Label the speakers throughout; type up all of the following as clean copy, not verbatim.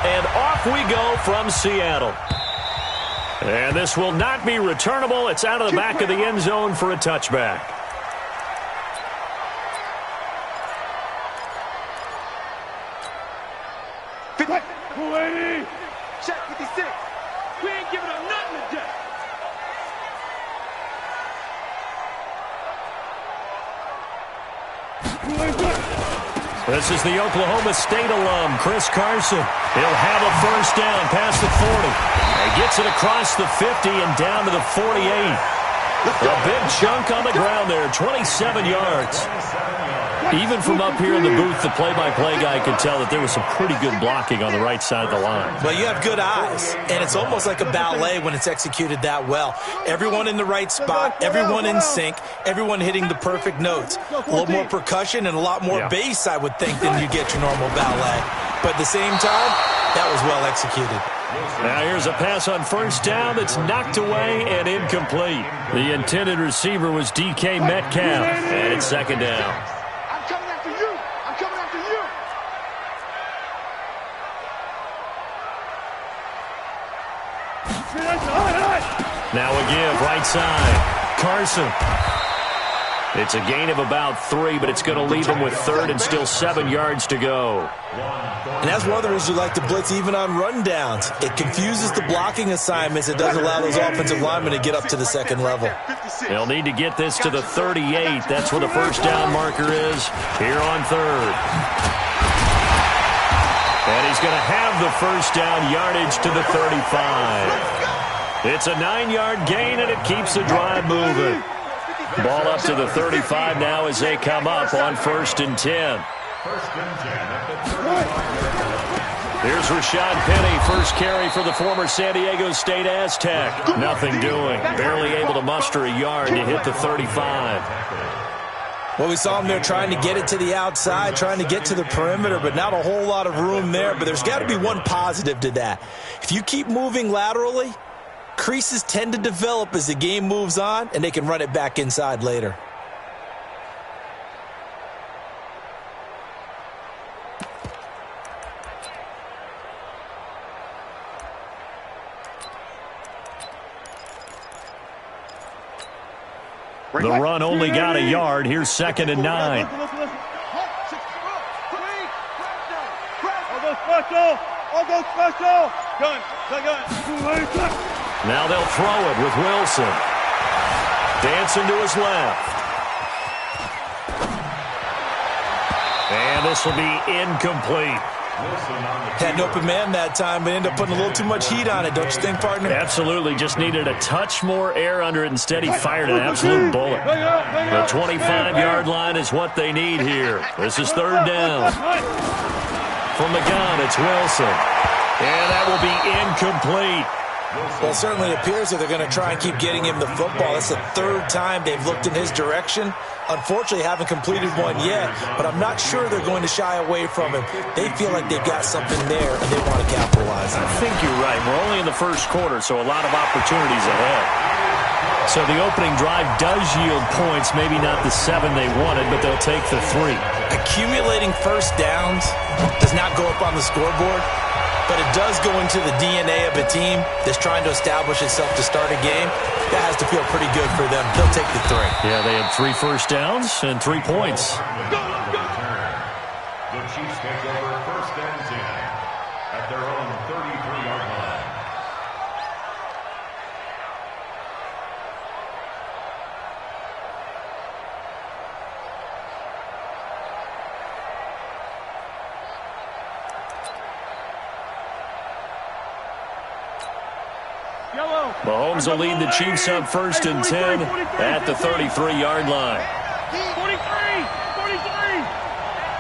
Speaker 1: And off we go from Seattle. And this will not be returnable. It's out of the back of the end zone for a touchback.
Speaker 2: Check 56. We ain't giving up nothing today.
Speaker 1: This is the Oklahoma State alum, Chris Carson. He'll have a first down past the 40. He gets it across the 50 and down to the 48. A big chunk on the ground there, 27 yards. Even from up here in the booth, the play-by-play guy could tell that there was some pretty good blocking on the right side of the line.
Speaker 3: Well, you have good eyes, and it's almost like a ballet when it's executed that well. Everyone in the right spot, everyone in sync, everyone hitting the perfect notes. A little more percussion and a lot more bass, I would think, than you get your normal ballet. But at the same time, that was well executed.
Speaker 1: Now here's a pass on first down that's knocked away and incomplete. The intended receiver was DK Metcalf, and it's second down. Now a give, right side. Carson. It's a gain of about 3, but it's going to leave him with third and still 7 yards to go.
Speaker 3: And that's one of the reasons you like to blitz even on rundowns. It confuses the blocking assignments. It doesn't allow those offensive linemen to get up to the second level.
Speaker 1: They'll need to get this to the 38. That's where the first down marker is here on third. And he's going to have the first down yardage to the 35. It's a 9-yard gain, and it keeps the drive moving. Ball up to the 35 now as they come up on 1st and 10. Here's Rashad Penny, first carry for the former San Diego State Aztec. Nothing doing. Barely able to muster a yard to hit the 35.
Speaker 3: Well, we saw him there trying to get it to the outside, trying to get to the perimeter, but not a whole lot of room there. But there's got to be one positive to that. If you keep moving laterally, creases tend to develop as the game moves on, and they can run it back inside later.
Speaker 1: The run only got a yard. Here's 2nd and 9. Now they'll throw it with Wilson. Dancing to his left. And this will be incomplete.
Speaker 3: Had an open man that time, but ended up putting a little too much heat on it, don't you think, partner?
Speaker 1: Absolutely. Just needed a touch more air under it. Instead, he fired an absolute bullet. The 25-yard line is what they need here. This is 3rd down. From the gun, it's Wilson. And that will be incomplete.
Speaker 3: Well, it certainly appears that they're going to try and keep getting him the football. That's the 3rd time they've looked in his direction. Unfortunately, haven't completed one yet, but I'm not sure they're going to shy away from him. They feel like they've got something there, and they want to capitalize on it.
Speaker 1: I think you're right. We're only in the first quarter, so a lot of opportunities ahead. So the opening drive does yield points, maybe not the 7 they wanted, but they'll take the 3.
Speaker 3: Accumulating first downs does not go up on the scoreboard, but it does go into the DNA of a team that's trying to establish itself to start a game. That has to feel pretty good for them. They'll take the 3.
Speaker 1: Yeah, they had 3 first downs and 3 points.
Speaker 4: The Chiefs take over 1st and 10 at their own 33-yard line.
Speaker 1: Mahomes will lead the Chiefs up 1st and 10 at the 33-yard line.
Speaker 2: 43!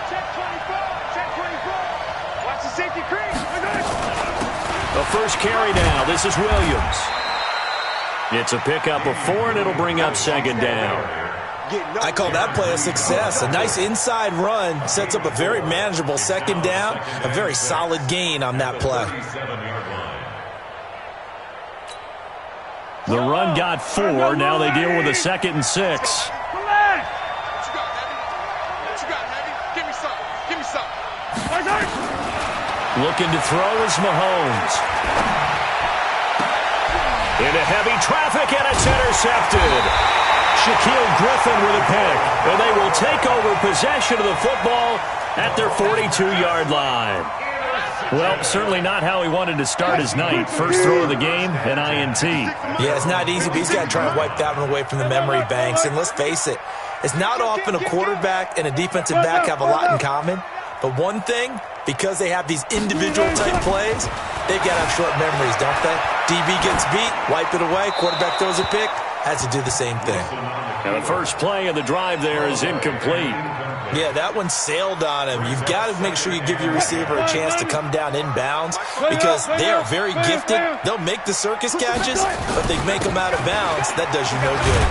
Speaker 2: Check 24! Check 24! Watch the safety crease!
Speaker 1: The first carry now. This is Williams. It's a pickup of 4, and it'll bring up 2nd down.
Speaker 3: I call that play a success. A nice inside run sets up a very manageable 2nd down. A very solid gain on that play.
Speaker 1: The run got 4. Now they deal with a 2nd and 6.
Speaker 2: What you got, Heavy? Give me some.
Speaker 1: Looking to throw is Mahomes. Into heavy traffic, and it's intercepted. Shaquille Griffin with a pick, and they will take over possession of the football at their 42-yard line. Well, certainly not how he wanted to start his night. First throw of the game, an INT.
Speaker 3: Yeah, it's not easy, but he's got to try and wipe that one away from the memory banks. And let's face it, it's not often a quarterback and a defensive back have a lot in common. But one thing, because they have these individual-type plays, they've got to have short memories, don't they? DB gets beat, wipe it away, quarterback throws a pick, has to do the same thing.
Speaker 1: And the first play of the drive there is incomplete.
Speaker 3: Yeah, that one sailed on him. You've got to make sure you give your receiver a chance to come down inbounds because they are very gifted. They'll make the circus catches, but they make them out of bounds. That does you no good.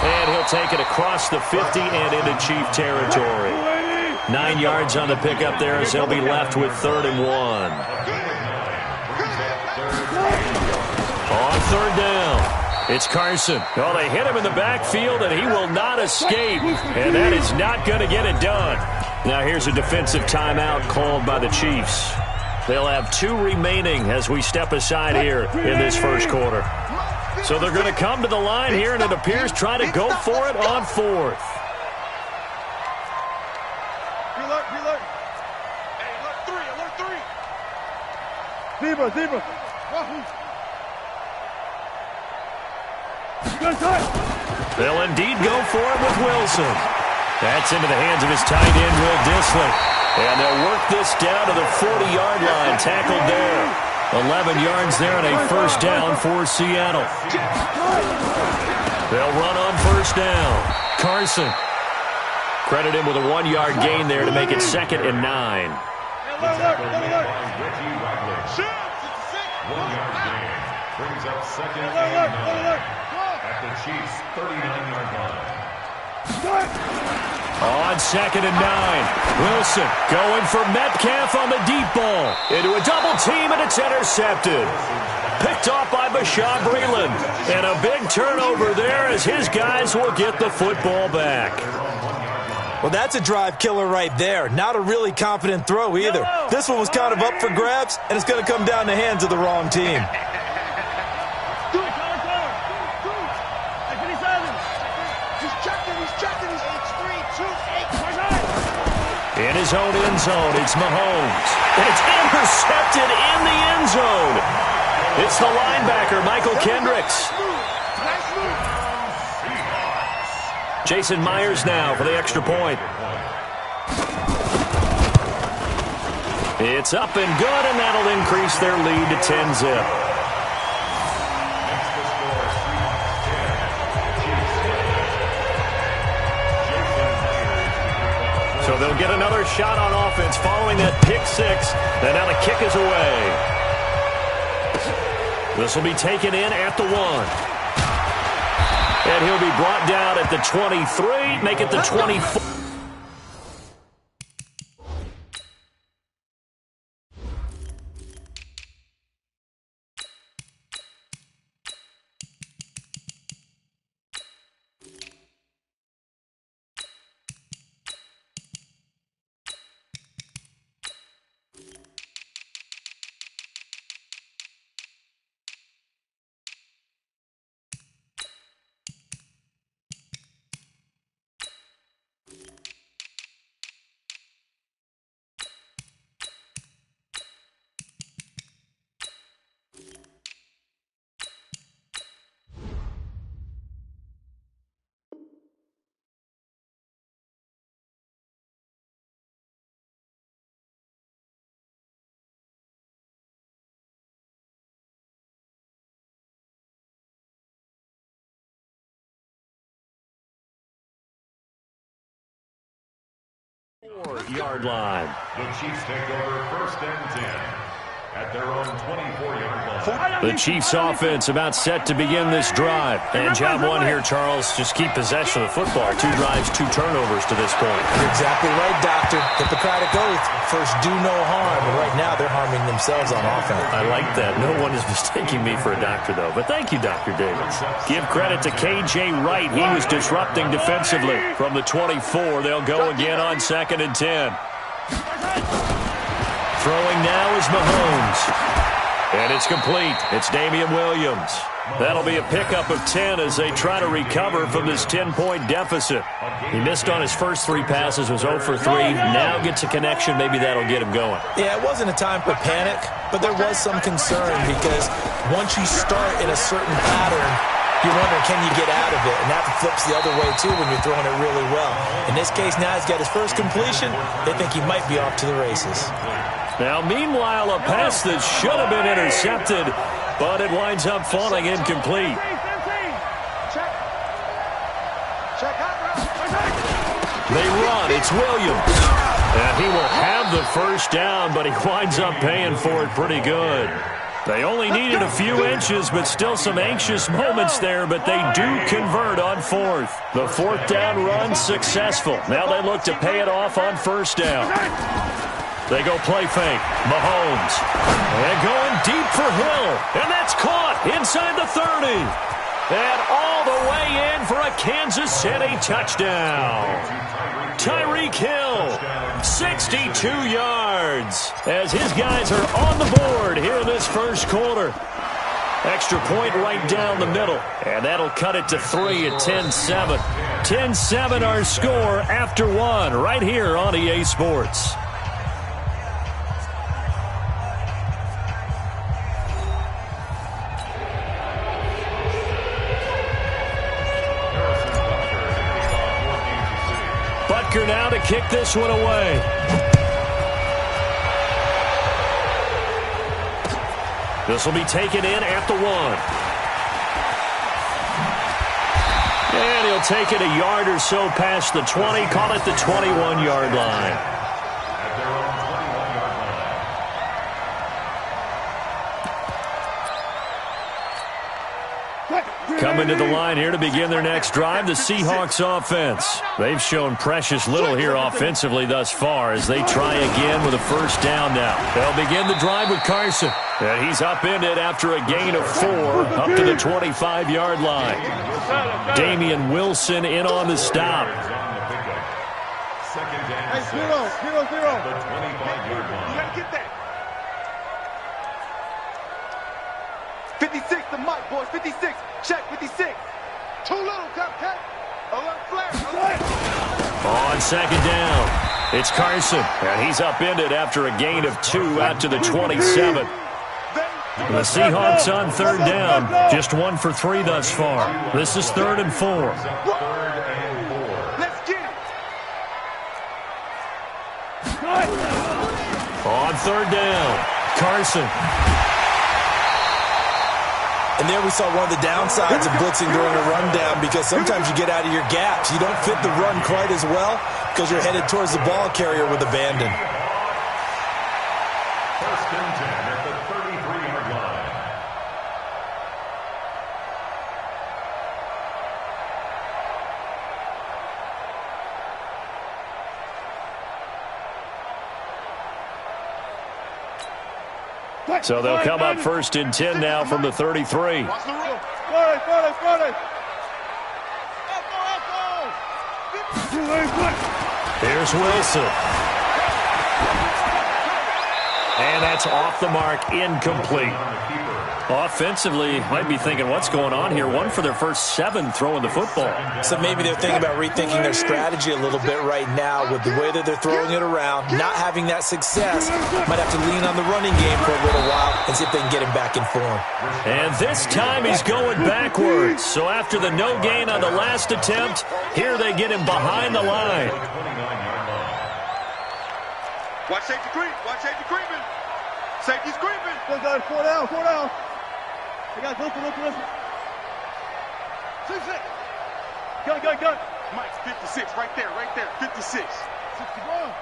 Speaker 1: And he'll take it across the 50 and into Chief territory. 9 yards on the pickup there as they'll be left with 3rd and 1. On 3rd down. It's Carson. Oh, they hit him in the backfield, and he will not escape. And that is not going to get it done. Now here's a defensive timeout called by the Chiefs. They'll have 2 remaining as we step aside here in this first quarter. So they're going to come to the line here, and it appears try to go for it on 4th.
Speaker 2: Reload. Hey, alert 3. Zebra. Wahoo.
Speaker 1: They'll indeed go for it with Wilson. That's into the hands of his tight end, Will Dissly. And they'll work this down to the 40-yard line. Tackled there. 11 yards there and a first down for Seattle. They'll run on first down. Carson. Credit him with a 1-yard gain there to make it 2nd and 9.
Speaker 4: Brings up 2nd and 9 at the Chiefs' 39-yard line.
Speaker 1: On 2nd and 9. Wilson going for Metcalf on the deep ball. Into a double team, and it's intercepted. Picked off by Bashaud Breeland. And a big turnover there as his guys will get the football back.
Speaker 3: Well, that's a drive killer right there. Not a really confident throw either. This one was kind of up for grabs, and it's going to come down the hands of the wrong team.
Speaker 1: In his own end zone, it's Mahomes. And it's intercepted in the end zone. It's the linebacker, Michael Kendricks. Jason Myers now for the extra point. It's up and good, and that'll increase their lead to 10-zip. So they'll get another shot on offense following that pick 6. And now the kick is away. This will be taken in at the 1. And he'll be brought down at the 23. Make it the 24. Yard line.
Speaker 4: The Chiefs take over 1st and 10 at their own 24-yard line.
Speaker 1: The Chiefs offense about set to begin this drive. And job 1 here, Charles, just keep possession of the football. 2 drives, 2 turnovers to this point.
Speaker 3: You're exactly right, Doctor. Hippocratic oath. First, do no harm. And right now, they're harming themselves on offense.
Speaker 1: I like that. No one is mistaking me for a doctor, though. But thank you, Dr. Davis. Give credit to K.J. Wright. He was disrupting defensively. From the 24, they'll go again on 2nd and 10. Throwing now is Mahomes. And it's complete. It's Damian Williams. That'll be a pickup of 10 as they try to recover from this 10-point deficit. He missed on his first 3 passes, was 0 for 3. Now gets a connection. Maybe that'll get him going.
Speaker 3: Yeah, it wasn't a time for panic, but there was some concern because once you start in a certain pattern, you wonder, can you get out of it? And that flips the other way, too, when you're throwing it really well. In this case, now he's got his first completion. They think he might be off to the races.
Speaker 1: Now, meanwhile, a pass that should have been intercepted, but it winds up falling incomplete. They run. It's Williams. And he will have the first down, but he winds up paying for it pretty good. They only needed a few inches, but still some anxious moments there, but they do convert on 4th. The 4th down run successful. Now they look to pay it off on 1st down. They go play fake. Mahomes. And going deep for Hill. And that's caught inside the 30. And all the way in for a Kansas City touchdown. Tyreek Hill, 62 yards, as his guys are on the board here in this first quarter. Extra point right down the middle, and that'll cut it to 3 at 10-7. 10-7 our score after 1 right here on EA Sports. Butker now to kick this one away. This will be taken in at the 1. And he'll take it a yard or so past the 20, call it the 21-yard line. Coming to the line here to begin their next drive, the Seahawks offense. They've shown precious little here offensively thus far as they try again with a first down now. They'll begin the drive with Carson. And he's upended after a gain of 4 up to the 25-yard line. Damian Wilson in on the stop.
Speaker 2: Second down, 0. The 25-yard line. You got to get that. 56, the mic, boys. 56. Check, 56. Too little, Cupcake. Alert flare.
Speaker 1: On 2nd down, it's Carson. And he's upended after a gain of 2 out to the 27. The Seahawks on 3rd down. Just 1 for 3 thus far. This is 3rd and 4.
Speaker 2: Let's get it.
Speaker 1: On 3rd down, Carson.
Speaker 3: And there we saw one of the downsides of blitzing during a rundown because sometimes you get out of your gaps. You don't fit the run quite as well because you're headed towards the ball carrier with abandon.
Speaker 4: First and 10 at the 33-yard line.
Speaker 1: So they'll come up 1st and 10 now from the 33. Here's Wilson. And that's off the mark, incomplete. Offensively, might be thinking, what's going on here? 1 for their first 7 throwing the football.
Speaker 3: So maybe they're thinking about rethinking their strategy a little bit right now with the way that they're throwing it around, not having that success. Might have to lean on the running game for a little while and see if they can get him back in form.
Speaker 1: And this time he's going backwards. So after the no gain on the last attempt, here they get him behind the line.
Speaker 2: Watch safety creep. Watch safety creeping. Safety's creeping. Go, 4 down, 4 down. They got listen. 6. Go. Mike's 56, right there, 56. 61.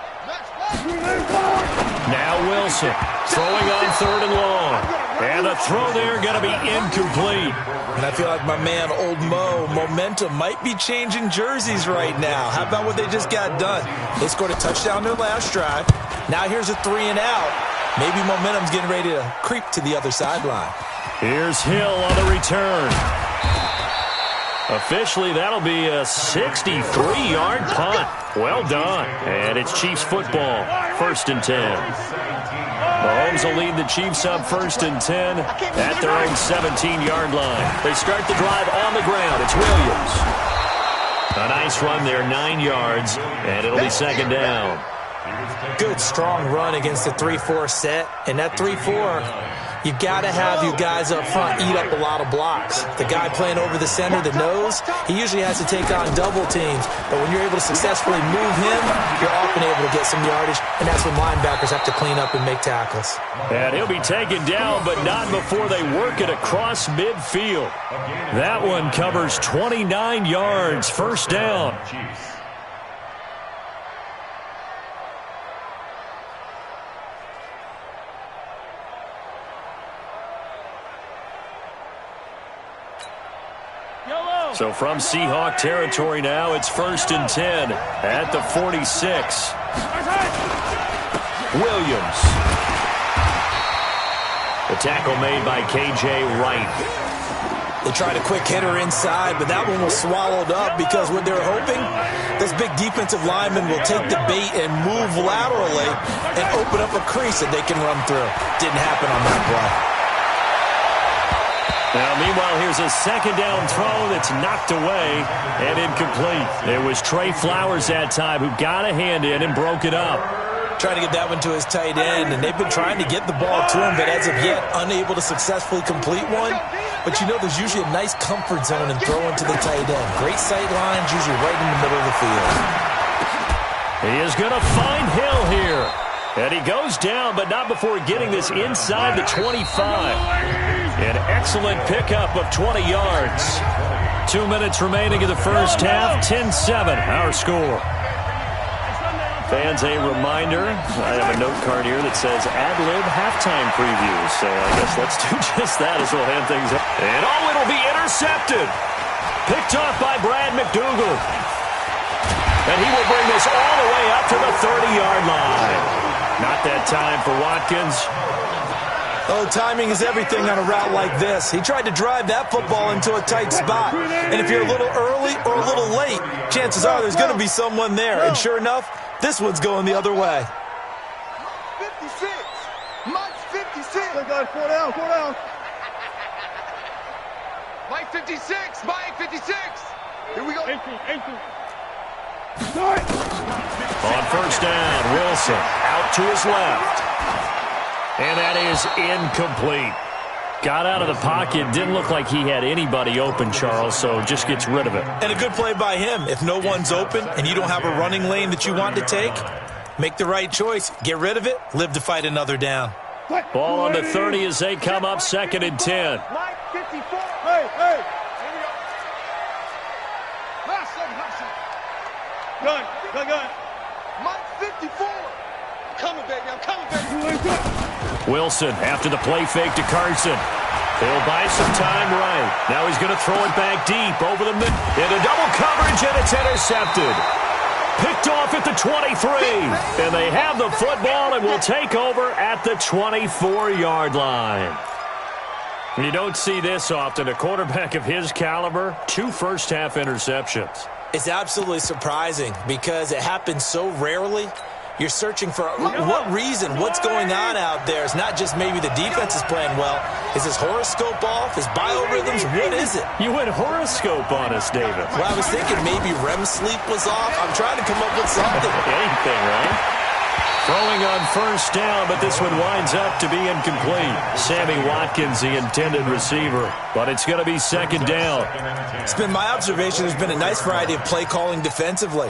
Speaker 1: Now Wilson throwing on 3rd and long. And the throw there going to be incomplete.
Speaker 3: And I feel like my man, Old Mo, momentum might be changing jerseys right now. How about what they just got done? They scored a touchdown their last drive. Now here's a 3 and out. Maybe momentum's getting ready to creep to the other sideline.
Speaker 1: Here's Hill on the return. Officially, that'll be a 63-yard punt. Well done. And it's Chiefs football, 1st and 10. Mahomes will lead the Chiefs up 1st and 10 at their own 17-yard line. They start the drive on the ground. It's Williams. A nice run there, 9 yards, and it'll be 2nd down.
Speaker 3: Good, strong run against the 3-4 set. And that 3-4, you got to have you guys up front eat up a lot of blocks. The guy playing over the center, the nose, he usually has to take on double teams. But when you're able to successfully move him, you're often able to get some yardage, and that's when linebackers have to clean up and make tackles.
Speaker 1: And he'll be taken down, but not before they work it across midfield. That one covers 29 yards, 1st down. So from Seahawk territory now, it's 1st and 10 at the 46. Williams. The tackle made by K.J. Wright.
Speaker 3: They tried a quick hitter inside, but that one was swallowed up because what they're hoping, this big defensive lineman will take the bait and move laterally and open up a crease that they can run through. Didn't happen on that play.
Speaker 1: Now, meanwhile, here's a 2nd down throw that's knocked away and incomplete. It was Trey Flowers that time who got a hand in and broke it up.
Speaker 3: Trying to get that one to his tight end, and they've been trying to get the ball to him, but as of yet, unable to successfully complete one. But you know there's usually a nice comfort zone in throwing to the tight end. Great sight lines, usually right in the middle of the field.
Speaker 1: He is going to find Hill here. And he goes down, but not before getting this inside the 25. An excellent pickup of 20 yards. 2 minutes remaining in the 1st half. 10-7, our score. Fans, a reminder, I have a note card here that says ad-lib halftime preview. So I guess let's do just that as we'll hand things up. And it'll be intercepted. Picked off by Brad McDougal. And he will bring this all the way up to the 30-yard line. Not that time for Watkins.
Speaker 3: Oh, timing is everything on a route like this. He tried to drive that football into a tight spot. And if you're a little early or a little late, chances are there's going to be someone there. And sure enough, this one's going the other way.
Speaker 2: 56. Mike's 56. Hey guys, 4 down, 4 down. Mike 56. Mike 56. Here we go. 18.
Speaker 1: On 1st down, Wilson out to his left. And that is incomplete. Got out of the pocket. Didn't look like he had anybody open, Charles, so just gets rid of it.
Speaker 3: And a good play by him. If no one's open and you don't have a running lane that you want to take, make the right choice. Get rid of it. Live to fight another down.
Speaker 1: Ball on the 30 as they come up 2nd and 10.
Speaker 2: Mike 54. Hey. Last second. Gun. Mike 54. Coming, baby. I'm coming, baby.
Speaker 1: Wilson after the play fake to Carson. He'll buy some time right. Now he's going to throw it back deep over the mid. Into double coverage, and it's intercepted. Picked off at the 23. And they have the football and will take over at the 24-yard line. You don't see this often. A quarterback of his caliber, 2 first-half interceptions.
Speaker 3: It's absolutely surprising because it happens so rarely. You're searching for what reason, what's going on out there. It's not just maybe the defense is playing well. Is his horoscope off? His biorhythms? What is it?
Speaker 1: You went horoscope on us, David.
Speaker 3: Well, I was thinking maybe REM sleep was off. I'm trying to come up with something.
Speaker 1: Anything, right? Throwing on 1st down, but this one winds up to be incomplete. Sammy Watkins, the intended receiver, but it's going to be 2nd down.
Speaker 3: It's been my observation there's been a nice variety of play calling defensively.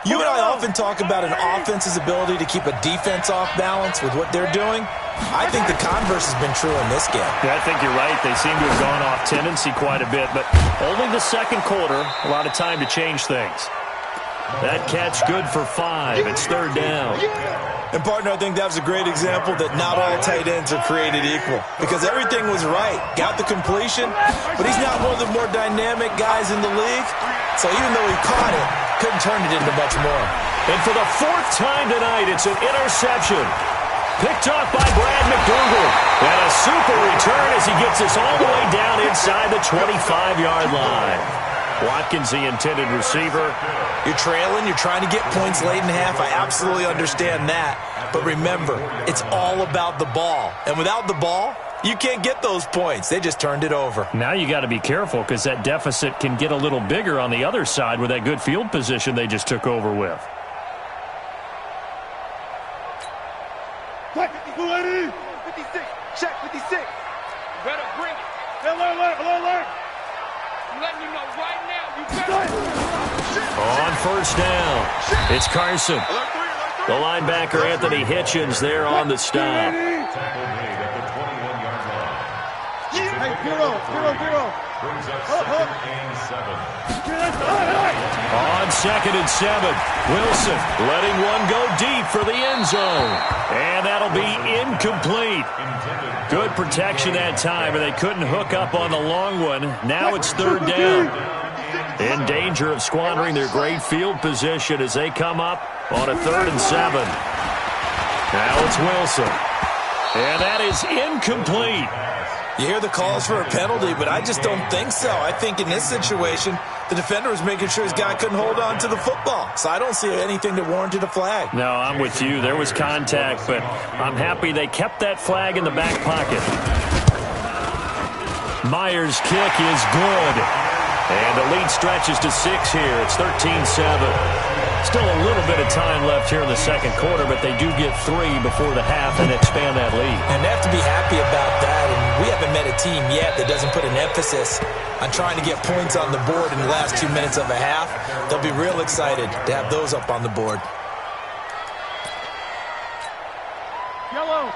Speaker 3: You and I often talk about an offense's ability to keep a defense off balance with what they're doing. I think the converse has been true in this game.
Speaker 1: Yeah, I think you're right. They seem to have gone off tendency quite a bit, but only the 2nd quarter, a lot of time to change things. That catch good for 5. It's 3rd down.
Speaker 3: And, partner, I think that was a great example that not all tight ends are created equal because everything was right. Got the completion, but he's not one of the more dynamic guys in the league. So even though he caught it, couldn't turn it into much more.
Speaker 1: And for the 4th time tonight, it's an interception. Picked off by Brad McDougal. And a super return as he gets this all the way down inside the 25-yard line. Watkins, the intended receiver.
Speaker 3: You're trailing, you're trying to get points late in half. I absolutely understand that. But remember, it's all about the ball. And without the ball, you can't get those points. They just turned it over.
Speaker 1: Now you got to be careful because that deficit can get a little bigger on the other side with that good field position they just took over with.
Speaker 2: Check 56. Check 56.
Speaker 5: Better bring it.
Speaker 2: Alert.
Speaker 5: I'm letting you know right now. You better.
Speaker 1: On first down, it's Carson. The linebacker, Anthony Hitchens, there on the stop.
Speaker 4: Tackle made at the 21-yard line.
Speaker 2: Hey, zero.
Speaker 4: Brings up 2nd and 7.
Speaker 1: On 2nd and 7, Wilson letting one go deep for the end zone. And that'll be incomplete. Good protection that time, and they couldn't hook up on the long one. Now it's 3rd down. In danger of squandering their great field position as they come up on a 3rd and 7. Now it's Wilson. And that is incomplete.
Speaker 3: You hear the calls for a penalty, but I just don't think so. I think in this situation, the defender was making sure his guy couldn't hold on to the football. So I don't see anything that warranted a flag.
Speaker 1: No, I'm with you. There was contact, but I'm happy they kept that flag in the back pocket. Myers' kick is good. And the lead stretches to 6 here. It's 13-7. Still a little bit of time left here in the second quarter, but they do get 3 before the half and expand that lead.
Speaker 3: And they have to be happy about that. And we haven't met a team yet that doesn't put an emphasis on trying to get points on the board in the last 2 minutes of a half. They'll be real excited to have those up on the board.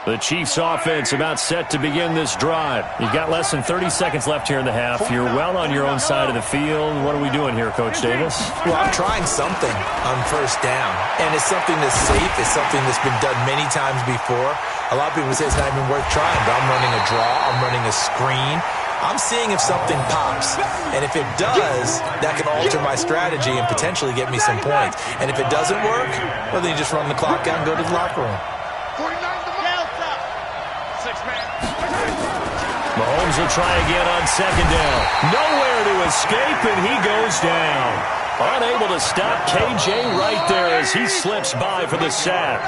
Speaker 1: The Chiefs offense about set to begin this drive. You've got less than 30 seconds left here in the half. You're well on your own side of the field. What are we doing here, Coach Davis?
Speaker 3: Well, I'm trying something on first down. And it's something that's safe. It's something that's been done many times before. A lot of people say it's not even worth trying, but I'm running a draw. I'm running a screen. I'm seeing if something pops. And if it does, that can alter my strategy and potentially get me some points. And if it doesn't work, well, then you just run the clock out and go to the locker room.
Speaker 1: Mahomes will try again on 2nd down. Nowhere to escape, and he goes down. Unable to stop KJ right there as he slips by for the sack.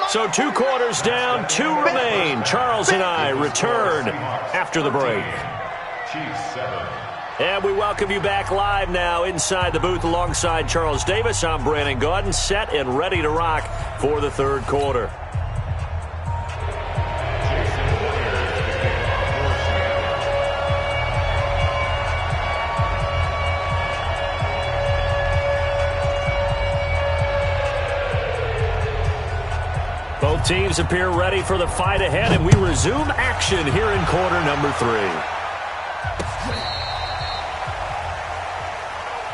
Speaker 1: So 2 quarters down, 2 remain. Charles and I return after the break.
Speaker 4: Chiefs 7.
Speaker 1: And we welcome you back live now inside the booth alongside Charles Davis. I'm Brandon Gaudin, set and ready to rock for the 3rd quarter. Both teams appear ready for the fight ahead, and we resume action here in quarter number 3.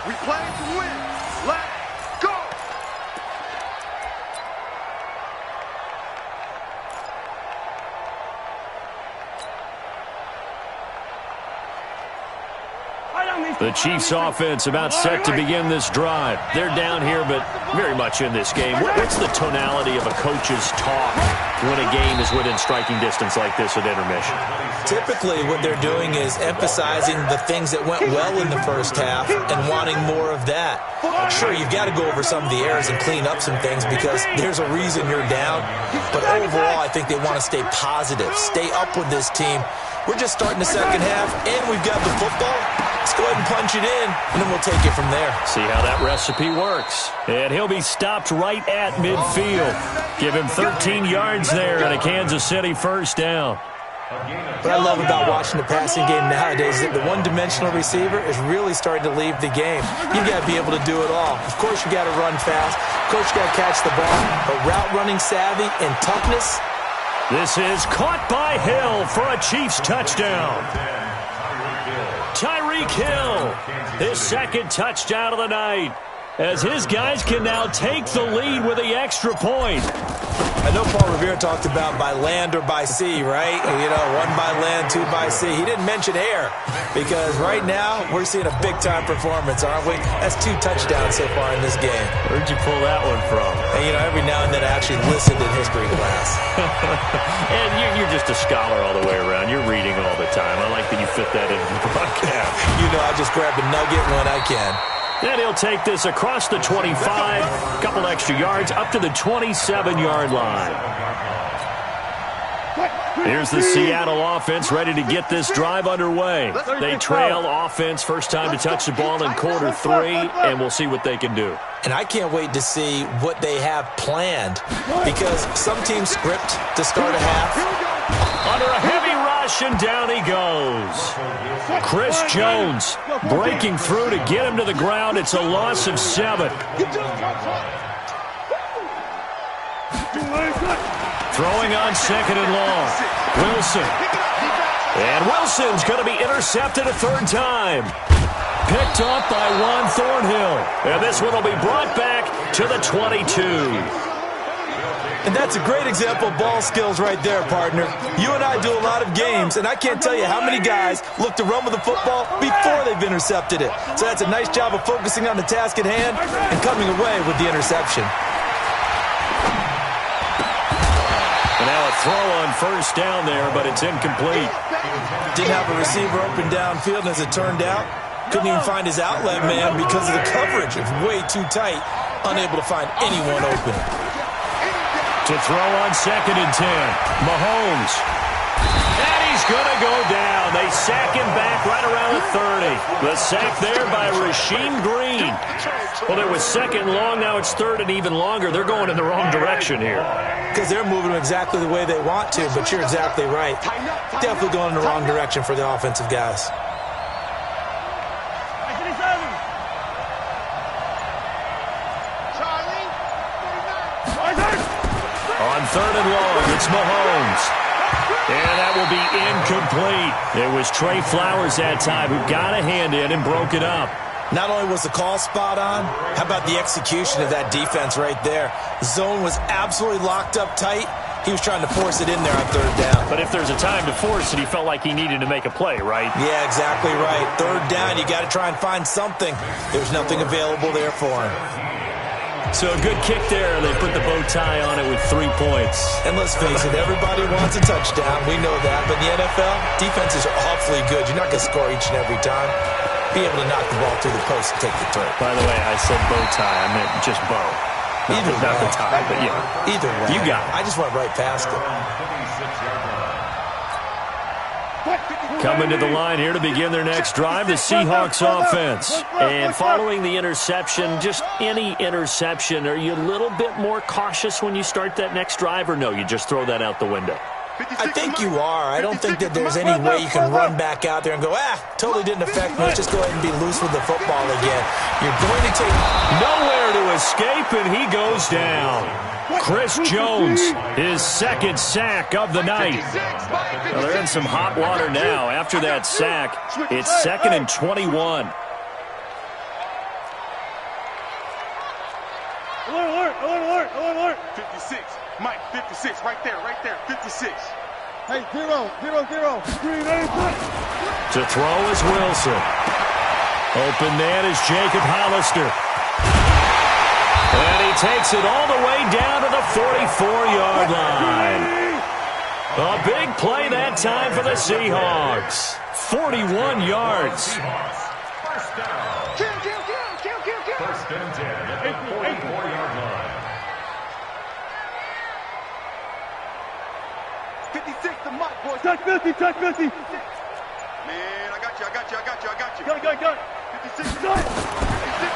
Speaker 2: We play to win. Let's go.
Speaker 1: The Chiefs offense about set to begin this drive. They're down here, but very much in this game. What's the tonality of a coach's talk when a game is within striking distance like this at intermission?
Speaker 3: Typically, what they're doing is emphasizing the things that went well in the first half and wanting more of that. Sure, you've got to go over some of the errors and clean up some things because there's a reason you're down. But overall, I think they want to stay positive, stay up with this team. We're just starting the second half, and we've got the football. Let's go ahead and punch it in, and then we'll take it from there.
Speaker 1: See how that recipe works. And he'll be stopped right at midfield. Give him 13 yards there and a Kansas City first down.
Speaker 3: What I love about watching the passing game nowadays is that the one-dimensional receiver is really starting to leave the game. You've got to be able to do it all. Of course, you got to run fast. Of course, you got to catch the ball. But route running savvy and toughness.
Speaker 1: This is caught by Hill for a Chiefs touchdown. Tyreek Hill, his 2nd touchdown of the night, as his guys can now take the lead with the extra point.
Speaker 3: I know Paul Revere talked about by land or by sea, right? You know, 1 by land, 2 by sea. He didn't mention air because right now we're seeing a big-time performance, aren't we? That's 2 touchdowns so far in this game.
Speaker 1: Where'd you pull that one from?
Speaker 3: And, you know, every now and then I actually listened in history class.
Speaker 1: And you're just a scholar all the way around. You're reading all the time. I like that you fit that into the broadcast.
Speaker 3: You know, I just grab a nugget when I can.
Speaker 1: And he'll take this across the 25, a couple extra yards, up to the 27-yard line. Here's the Seattle offense ready to get this drive underway. They trail offense, first time to touch the ball in quarter 3, and we'll see what they can do.
Speaker 3: And I can't wait to see what they have planned because some teams script to start a half.
Speaker 1: Under a heavy rush, and down he goes. Chris Jones breaking through to get him to the ground. It's a loss of 7. Throwing on 2nd and long. Wilson. And Wilson's going to be intercepted a 3rd time. Picked up by Juan Thornhill. And this one will be brought back to the 22.
Speaker 3: And that's a great example of ball skills right there, partner. You and I do a lot of games, and I can't tell you how many guys look to run with the football before they've intercepted it. So that's a nice job of focusing on the task at hand and coming away with the interception.
Speaker 1: And now a throw on 1st down there, but it's incomplete.
Speaker 3: Didn't have a receiver open downfield, and as it turned out, couldn't even find his outlet man because of the coverage. It's way too tight, unable to find anyone open.
Speaker 1: To throw on 2nd and 10. Mahomes. And he's going to go down. They sack him back right around the 30. The sack there by Rasheem Green. Well, it was 2nd and long. Now it's 3rd and even longer. They're going in the wrong direction here.
Speaker 3: Because they're moving exactly the way they want to, but you're exactly right. Definitely going in the wrong direction for the offensive guys.
Speaker 1: On 3rd and long, it's Mahomes. And that will be incomplete. It was Trey Flowers that time who got a hand in and broke it up.
Speaker 3: Not only was the call spot on, how about the execution of that defense right there? Zone was absolutely locked up tight. He was trying to force it in there on 3rd down.
Speaker 1: But if there's a time to force it, he felt like he needed to make a play, right?
Speaker 3: Yeah, exactly right. 3rd down, you got to try and find something. There's nothing available there for him.
Speaker 1: So a good kick there. They put the bow tie on it with 3 points.
Speaker 3: And let's face it, everybody wants a touchdown. We know that. But in the NFL, defenses are awfully good. You're not going to score each and every time. Be able to knock the ball through the post and take the throw.
Speaker 1: By the way, I said bow tie. I meant just bow. Not the tie, but yeah.
Speaker 3: Either way.
Speaker 1: You got it.
Speaker 3: I just went right past it.
Speaker 1: Coming to the line here to begin their next drive, the Seahawks offense. And following the interception, just any interception, are you a little bit more cautious when you start that next drive, or no, you just throw that out the window?
Speaker 3: I think you are. I don't think that there's any way you can run back out there and go, totally didn't affect me. Let's just go ahead and be loose with the football again. You're going to take
Speaker 1: nowhere to escape, and he goes down. Chris Jones, his 2nd sack of the night. Well, they're in some hot water now. After that sack, it's 2nd and 21.
Speaker 2: Alert. 56. Mike, 56. Right there. 56. Hey, 0.
Speaker 1: To throw is Wilson. Open man is Jacob Hollister. And he takes it all the way down to the 44-yard line. A big play that time for the Seahawks. 41 yards.
Speaker 2: Kill.
Speaker 4: First and 10 at the 44-yard line.
Speaker 2: 56 to Mike, boys. Touch 50. Man, I got you. Go. 56.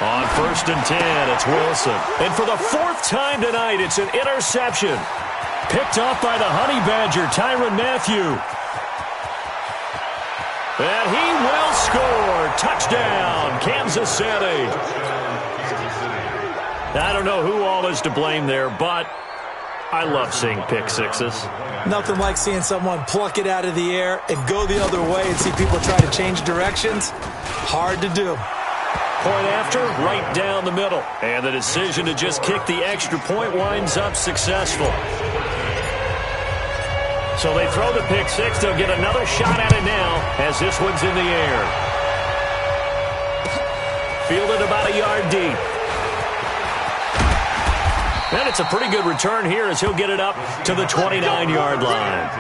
Speaker 1: On 1st and 10, it's Wilson. And for the 4th time tonight, it's an interception. Picked off by the Honey Badger, Tyrann Mathieu. And he will score. Touchdown, Kansas City. I don't know who all is to blame there, but I love seeing pick sixes.
Speaker 3: Nothing like seeing someone pluck it out of the air and go the other way and see people try to change directions. Hard to do.
Speaker 1: Point after, right down the middle. And the decision to just kick the extra point winds up successful. So they throw the pick six. They'll get another shot at it now as this one's in the air. Fielded about a yard deep. And it's a pretty good return here as he'll get it up to the 29-yard line.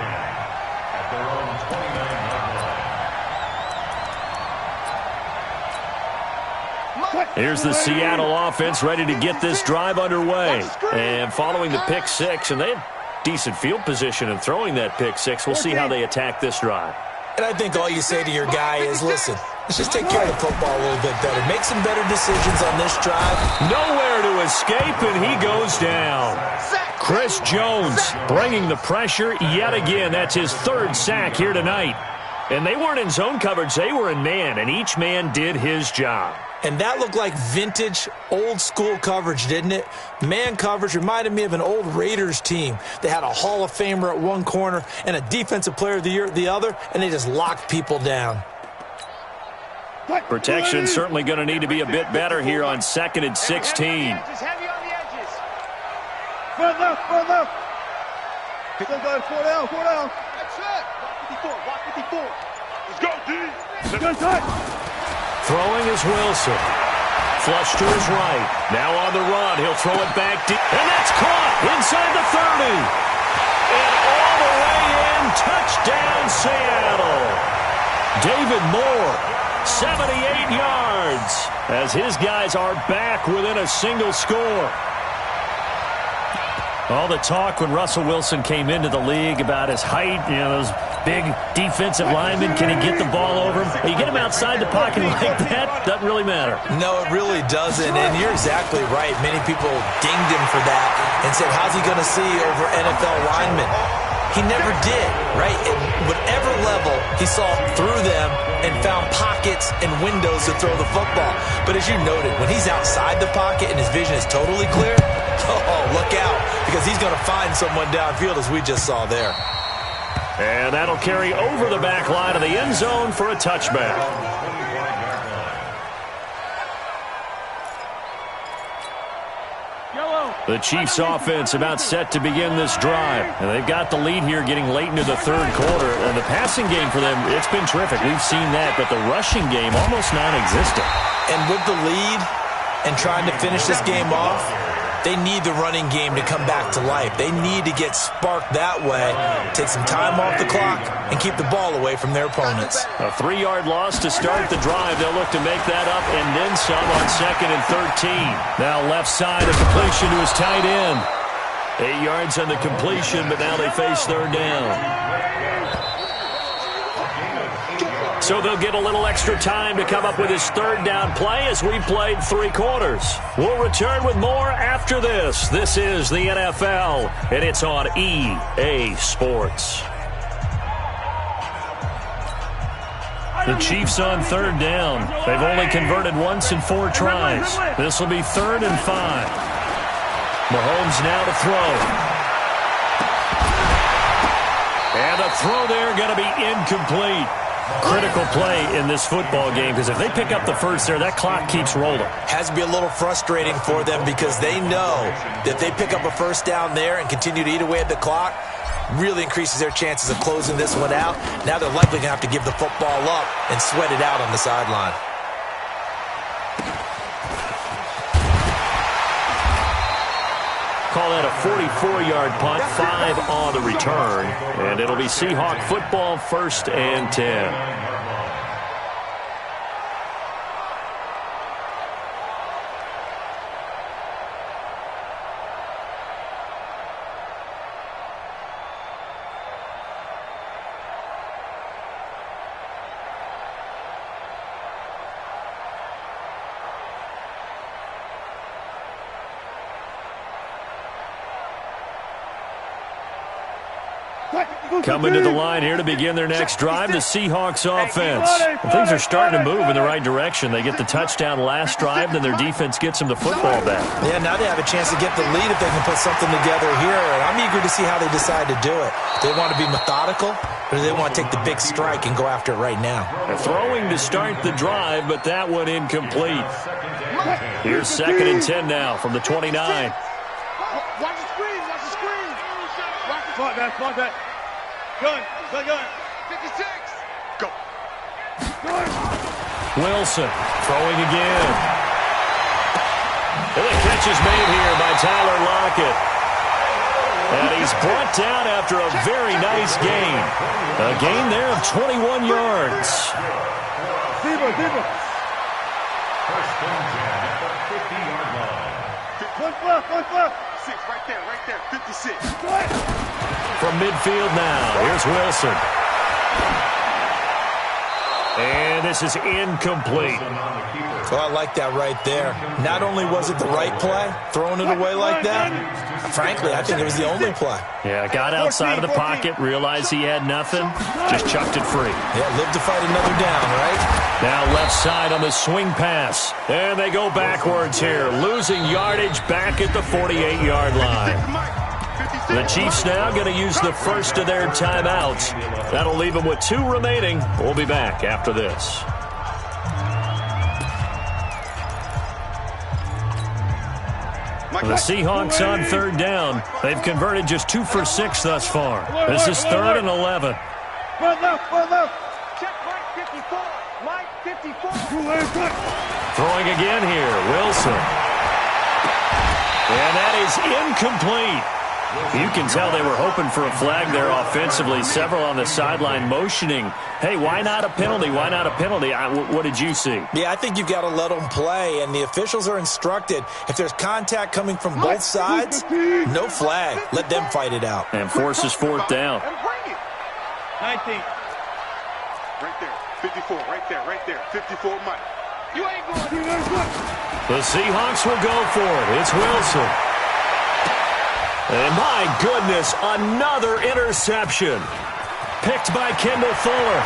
Speaker 1: Here's the Seattle offense ready to get this drive underway. And following the pick six, and they have decent field position in throwing that pick six. We'll see how they attack this drive.
Speaker 3: And I think all you say to your guy is, listen, let's just take care of the football a little bit better. Make some better decisions on this drive.
Speaker 1: Nowhere to escape, and he goes down. Chris Jones bringing the pressure yet again. That's his third sack here tonight. And they weren't in zone coverage. They were in man, and each man did his job.
Speaker 3: And that looked like vintage, old-school coverage, didn't it? Man coverage reminded me of an old Raiders team. They had a Hall of Famer at one corner and a Defensive Player of the Year at the other, and they just locked people down.
Speaker 1: Protection certainly going to need to be a bit better here on 2nd and 16.
Speaker 5: Heavy on the edges.
Speaker 2: Front left, front left. Keep on going, 4 down, 4 down.
Speaker 5: That's it. Walk 54.
Speaker 2: Let's go, D. Good touch.
Speaker 1: Throwing is Wilson. Flush to his right. Now on the run. He'll throw it back deep. And that's caught inside the 30. And all the way in. Touchdown, Seattle. David Moore, 78 yards, as his guys are back within a single score. All the talk when Russell Wilson came into the league about his height, you know, those big defensive linemen, can he get the ball over him? You get him outside the pocket like that, doesn't really matter.
Speaker 3: No, it really doesn't, and you're exactly right. Many people dinged him for that and said, how's he going to see over NFL linemen? He never did, right? At whatever level, he saw through them and found pockets and windows to throw the football. But as you noted, when he's outside the pocket and his vision is totally clear, oh, look out, because he's going to find someone downfield, as we just saw there.
Speaker 1: And that'll carry over the back line of the end zone for a touchback. The Chiefs offense about set to begin this drive. And they've got the lead here getting late into the third quarter. And the passing game for them, it's been terrific. We've seen that. But the rushing game almost non-existent.
Speaker 3: And with the lead and trying to finish this game off, they need the running game to come back to life. They need to get sparked that way, take some time off the clock, and keep the ball away from their opponents.
Speaker 1: A 3-yard loss to start the drive. They'll look to make that up and then some on 2nd and 13. Now left side, a completion to his tight end. 8 yards on the completion, but now they face third down. So they'll get a little extra time to come up with his third down play as we played 3 quarters. We'll return with more after this. This is the NFL, and it's on EA Sports. The Chiefs on third down. They've only converted once in 4 tries. This will be 3rd and 5. Mahomes now to throw. And a throw there going to be incomplete. Critical play in this football game, because if they pick up the first there, that clock keeps rolling.
Speaker 3: Has to be a little frustrating for them because they know that if they pick up a first down there and continue to eat away at the clock, really increases their chances of closing this one out. Now they're likely going to have to give the football up and sweat it out on the sideline.
Speaker 1: Call that a 44-yard punt, 5 on the return. And it'll be Seahawk football, 1st and 10. Coming to the line here to begin their next drive, the Seahawks offense. And things are starting to move in the right direction. They get the touchdown last drive, then their defense gets them the football back.
Speaker 3: Yeah, now they have a chance to get the lead if they can put something together here. And I'm eager to see how they decide to do it. Do they want to be methodical, or do they want to take the big strike and go after it right now?
Speaker 1: They're throwing to start the drive, but that one incomplete. Here's 2nd and 10 now from the 29.
Speaker 5: Watch the screen, watch the screen.
Speaker 2: Spot that, spot that. Gun.
Speaker 5: 56.
Speaker 2: Go.
Speaker 1: Wilson throwing again. And the catch is made here by Tyler Lockett. And he's brought down after a very nice gain. A gain there of 21 yards.
Speaker 2: Deeper.
Speaker 4: First and 10 at the 50-yard line.
Speaker 2: One flat. 6, right there. 56.
Speaker 1: From midfield now, here's Wilson. And this is incomplete.
Speaker 3: So I like that right there. Not only was it the right play, throwing it away like that, frankly, I think it was the only play.
Speaker 1: Yeah, got outside of the pocket, realized he had nothing, just chucked it free.
Speaker 3: Yeah, live to fight another down, right?
Speaker 1: Now left side on the swing pass. And they go backwards here, losing yardage back at the 48-yard line. The Chiefs now going to use the first of their timeouts. That'll leave them with 2 remaining. We'll be back after this. The Seahawks on 3rd down. They've converted just 2 for 6 thus far. This is 3rd and 11.
Speaker 2: One left.
Speaker 5: Check Mike 54. Mike 54.
Speaker 1: Throwing again here, Wilson. And that is incomplete. You can tell they were hoping for a flag there offensively. Several on the sideline motioning, hey, why not a penalty? Why not a penalty? What did you see?
Speaker 3: Yeah, I think you've got to let them play, and the officials are instructed. If there's contact coming from both sides, no flag. Let them fight it out.
Speaker 1: And forces 4th down.
Speaker 2: 19. Right there. 54. Right there. 54, Mike.
Speaker 5: You ain't going.
Speaker 1: The Seahawks will go for it. It's Wilson. And my goodness, another interception. Picked by Kendall Fuller.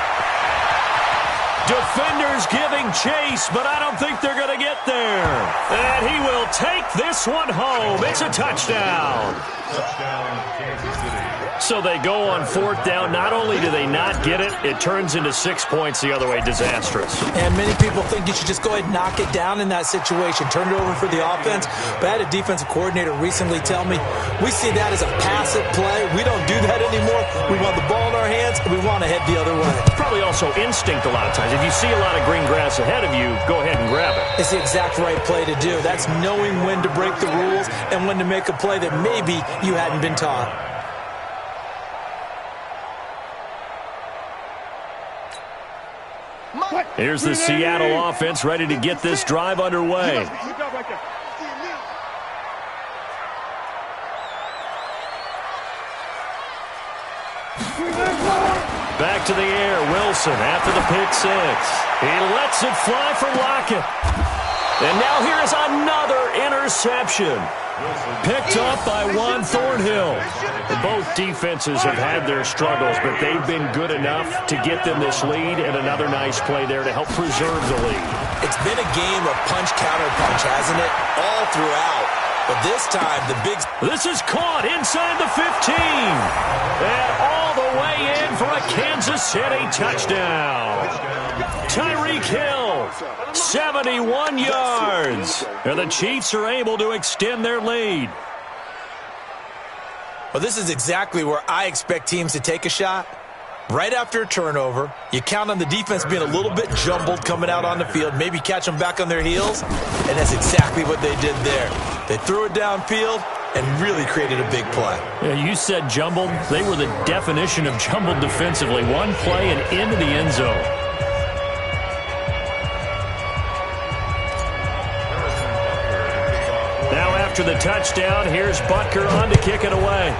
Speaker 1: Defenders giving chase, but I don't think they're going to get there. And he will take this one home. It's a touchdown.
Speaker 4: Touchdown, Kansas City.
Speaker 1: So they go on 4th down. Not only do they not get it, it turns into 6 points the other way. Disastrous.
Speaker 3: And many people think you should just go ahead and knock it down in that situation. Turn it over for the offense. But I had a defensive coordinator recently tell me, we see that as a passive play. We don't do that anymore. We want the ball in our hands, and we want to head the other way.
Speaker 1: Probably also instinct a lot of times. If you see a lot of green grass ahead of you, go ahead and grab it.
Speaker 3: It's the exact right play to do. That's knowing when to break the rules and when to make a play that maybe you hadn't been taught.
Speaker 1: Here's the Seattle offense ready to get this drive underway. Back to the air, Wilson after the pick 6. He lets it fly from Lockett. And now here is another interception. Picked up by Juan Thornhill. Both defenses have had their struggles, but they've been good enough to get them this lead, and another nice play there to help preserve the lead.
Speaker 3: It's been a game of punch-counter-punch, hasn't it? All throughout. But this time, the big...
Speaker 1: This is caught inside the 15. And all the way in for a Kansas City touchdown. Tyreek Hill, 71 yards. And the Chiefs are able to extend their lead.
Speaker 3: Well, this is exactly where I expect teams to take a shot. Right after a turnover, you count on the defense being a little bit jumbled coming out on the field, maybe catch them back on their heels, and that's exactly what they did there. They threw it downfield and really created a big play.
Speaker 1: Yeah, you said jumbled. They were the definition of jumbled defensively. One play and into the end zone. Now after the touchdown, here's Butker on to kick it away.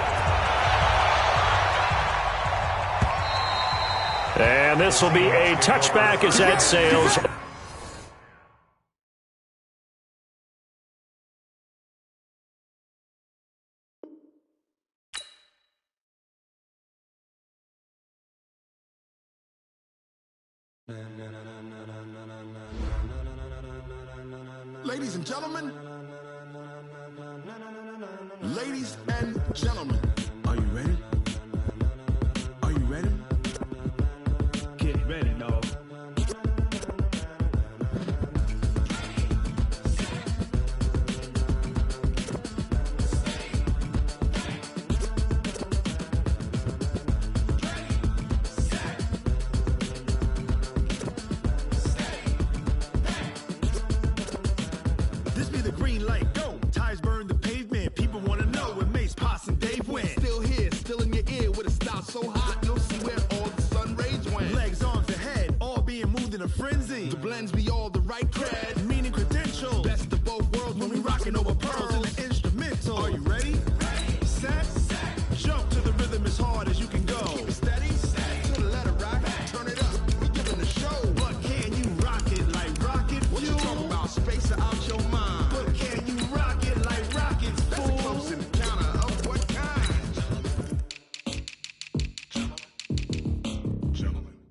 Speaker 1: And this will be a touchback as that sails.
Speaker 6: Ladies and gentlemen, are you ready? Are you ready? Get ready, dog.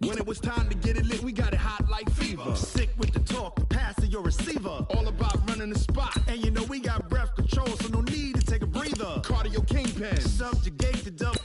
Speaker 6: When it was time to get it lit, we got it hot like fever. Sick with the talk, the pass of your receiver. All about running the spot. And you know we got breath control, so no need to take a breather. Cardio kingpin, subjugate the double